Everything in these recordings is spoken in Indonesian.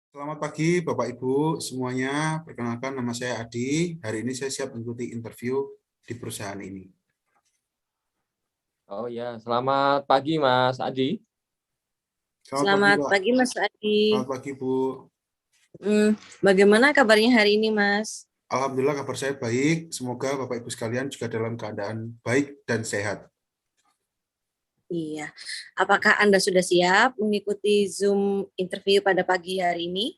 Selamat pagi Bapak Ibu semuanya. Perkenalkan nama saya Adi. Hari ini saya siap mengikuti interview di perusahaan ini. Oh ya, selamat pagi Mas Adi. Selamat pagi Selamat Pak. pagi Mas Adi. Selamat pagi Bu. Bagaimana kabarnya hari ini Mas? Alhamdulillah kabar saya baik. Semoga Bapak Ibu sekalian juga dalam keadaan baik dan sehat. Iya. Apakah Anda sudah siap mengikuti Zoom interview pada pagi hari ini?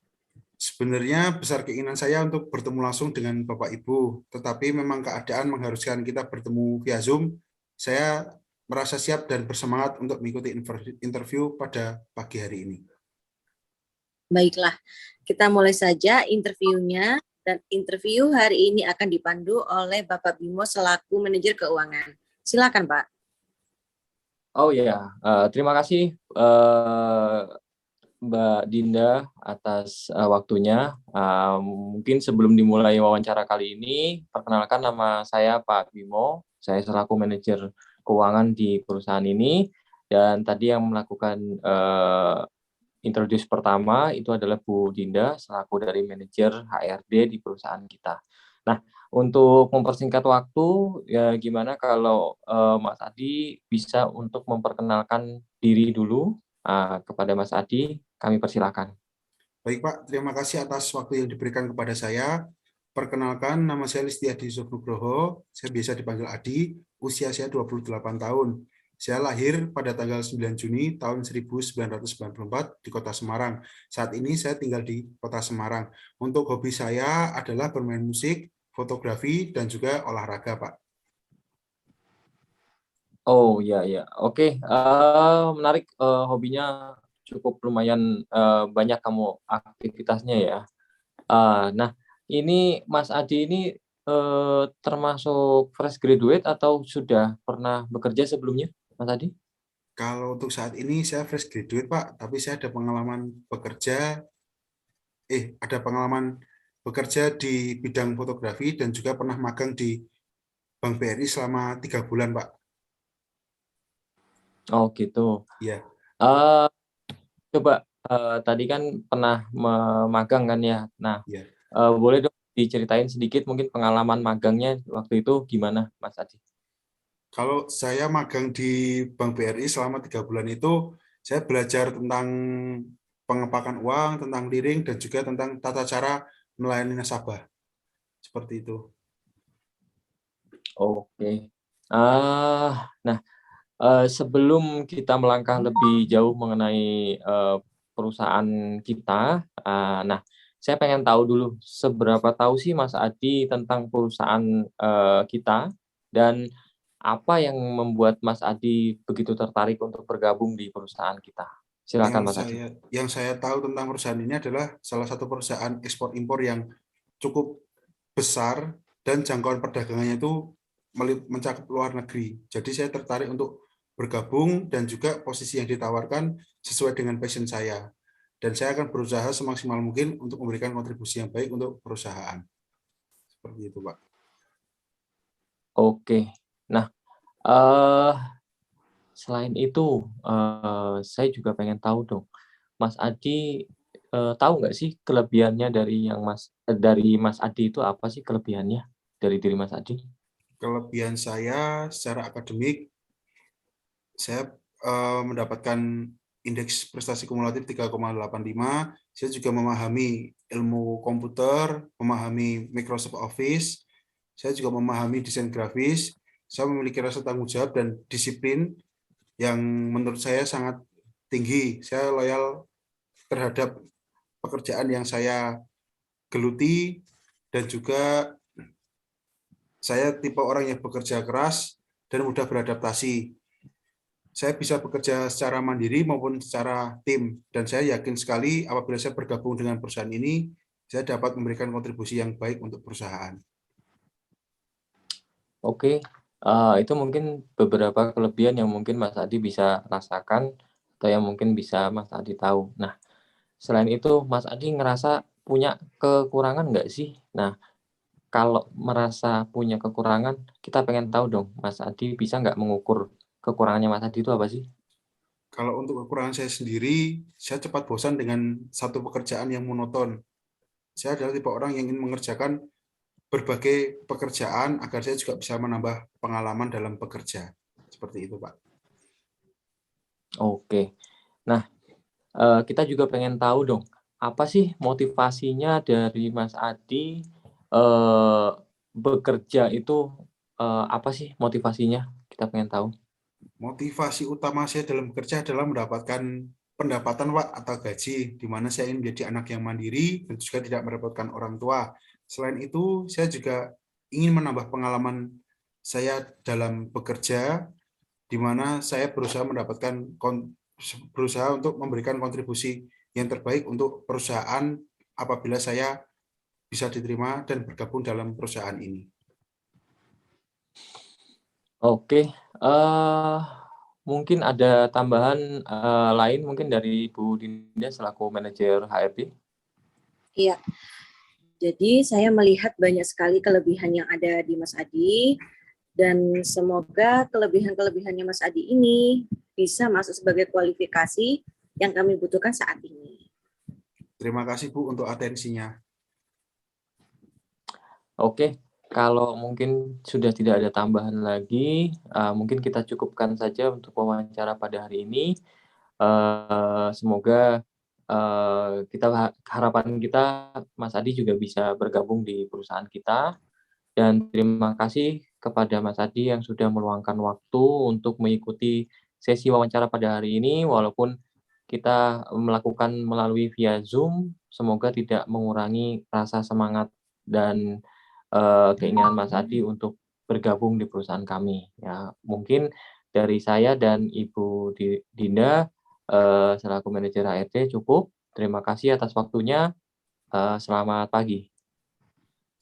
Sebenarnya besar keinginan saya untuk bertemu langsung dengan Bapak Ibu, tetapi memang keadaan mengharuskan kita bertemu via Zoom. Saya merasa siap dan bersemangat untuk mengikuti interview pada pagi hari ini. Baiklah, kita mulai saja interviewnya. Dan interview hari ini akan dipandu oleh Bapak Bimo selaku manajer keuangan. Silakan Pak. Oh ya, terima kasih Mbak Dinda atas waktunya. Mungkin sebelum dimulai wawancara kali ini, perkenalkan nama saya Pak Bimo. Saya selaku manajer keuangan di perusahaan ini. Dan tadi yang melakukan introduce pertama itu adalah Bu Dinda selaku dari manajer HRD di perusahaan kita. Nah, untuk mempersingkat waktu, ya gimana kalau Mas Adi bisa untuk memperkenalkan diri dulu kepada Mas Adi, kami persilakan. Baik Pak, terima kasih atas waktu yang diberikan kepada saya. Perkenalkan, nama saya Listiadi Yusuf Nugroho, saya biasa dipanggil Adi, usia saya 28 tahun. Saya lahir pada tanggal 9 Juni tahun 1994 di Kota Semarang. Saat ini saya tinggal di Kota Semarang. Untuk hobi saya adalah bermain musik, fotografi, dan juga olahraga, Pak. Oh ya ya, oke. Menarik, hobinya cukup lumayan banyak kamu aktivitasnya ya. Nah, ini Mas Adi ini termasuk fresh graduate atau sudah pernah bekerja sebelumnya, Mas Adi? Kalau untuk saat ini saya fresh graduate, Pak, tapi saya ada pengalaman bekerja di bidang fotografi dan juga pernah magang di Bank BRI selama 3 bulan, Pak. Oh gitu. Iya. Eh Coba tadi kan pernah magang kan ya. Nah, Iya. boleh dong diceritain sedikit mungkin pengalaman magangnya waktu itu gimana, Mas Adi? Kalau saya magang di Bank BRI selama 3 bulan itu, saya belajar tentang pengepakan uang, tentang clearing, dan juga tentang tata cara melayani nasabah. Seperti itu. Oke. Nah, sebelum kita melangkah lebih jauh mengenai perusahaan kita, nah saya pengen tahu dulu seberapa tahu sih Mas Adi tentang perusahaan kita dan apa yang membuat Mas Adi begitu tertarik untuk bergabung di perusahaan kita? Silakan Mas Adi. Yang saya tahu tentang perusahaan ini adalah salah satu perusahaan ekspor impor yang cukup besar dan jangkauan perdagangannya itu mencakup luar negeri. Jadi saya tertarik untuk bergabung dan juga posisi yang ditawarkan sesuai dengan passion saya. Dan saya akan berusaha semaksimal mungkin untuk memberikan kontribusi yang baik untuk perusahaan. Seperti itu, Pak. Oke. Nah, eh selain itu, saya juga pengen tahu dong, Mas Adi tahu nggak sih kelebihannya dari Mas Adi itu apa sih kelebihannya dari diri Mas Adi? Kelebihan saya secara akademik, saya mendapatkan indeks prestasi kumulatif 3,85. Saya juga memahami ilmu komputer, memahami Microsoft Office. Saya juga memahami desain grafis. Saya memiliki rasa tanggung jawab dan disiplin yang menurut saya sangat tinggi. Saya loyal terhadap pekerjaan yang saya geluti dan juga saya tipe orang yang bekerja keras dan mudah beradaptasi. Saya bisa bekerja secara mandiri maupun secara tim, dan saya yakin sekali apabila saya bergabung dengan perusahaan ini, saya dapat memberikan kontribusi yang baik untuk perusahaan. Oke, itu mungkin beberapa kelebihan yang mungkin Mas Adi bisa rasakan atau yang mungkin bisa Mas Adi tahu. Nah, selain itu Mas Adi ngerasa punya kekurangan nggak sih? Nah, kalau merasa punya kekurangan, kita pengen tahu dong, Mas Adi bisa nggak mengukur kekurangannya Mas Adi itu apa sih? Kalau untuk kekurangan saya sendiri, saya cepat bosan dengan satu pekerjaan yang monoton. Saya adalah tipe orang yang ingin mengerjakan berbagai pekerjaan agar saya juga bisa menambah pengalaman dalam bekerja. Seperti itu, Pak. Oke. Nah, kita juga pengen tahu dong, apa sih motivasinya dari Mas Adi bekerja itu, apa sih motivasinya? Kita pengen tahu. Motivasi utama saya dalam bekerja adalah mendapatkan pendapatan, Pak, atau gaji, di mana saya ingin menjadi anak yang mandiri dan juga tidak merepotkan orang tua. Selain itu, saya juga ingin menambah pengalaman saya dalam bekerja, di mana saya berusaha untuk memberikan kontribusi yang terbaik untuk perusahaan apabila saya bisa diterima dan bergabung dalam perusahaan ini. Oke, mungkin ada tambahan, lain mungkin dari Bu Dinda selaku manajer HRD? Iya. Jadi saya melihat banyak sekali kelebihan yang ada di Mas Adi, dan semoga kelebihan-kelebihannya Mas Adi ini bisa masuk sebagai kualifikasi yang kami butuhkan saat ini. Terima kasih, Bu, untuk atensinya. Oke, kalau mungkin sudah tidak ada tambahan lagi, mungkin kita cukupkan saja untuk wawancara pada hari ini. Semoga, harapan kita Mas Adi juga bisa bergabung di perusahaan kita, dan terima kasih kepada Mas Adi yang sudah meluangkan waktu untuk mengikuti sesi wawancara pada hari ini, walaupun kita melakukan melalui via Zoom, semoga tidak mengurangi rasa semangat dan keinginan Mas Adi untuk bergabung di perusahaan kami. Ya, mungkin dari saya dan Ibu Dinda selaku manajer HRD cukup. Terima kasih atas waktunya. Selamat pagi.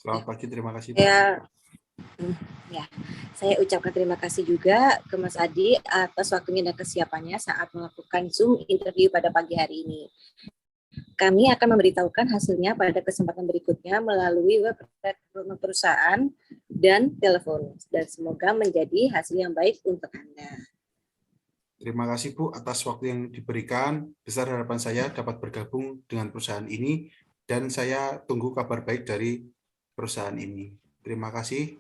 Selamat pagi, terima kasih, Pak. Ya, saya ucapkan terima kasih juga ke Mas Adi atas waktunya dan kesiapannya saat melakukan Zoom interview pada pagi hari ini. Kami akan memberitahukan hasilnya pada kesempatan berikutnya melalui web perusahaan dan telepon. Dan semoga menjadi hasil yang baik untuk Anda. Terima kasih, Bu, atas waktu yang diberikan. Besar harapan saya dapat bergabung dengan perusahaan ini, dan saya tunggu kabar baik dari perusahaan ini. Terima kasih.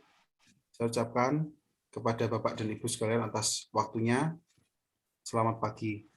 Saya ucapkan kepada Bapak dan Ibu sekalian atas waktunya. Selamat pagi.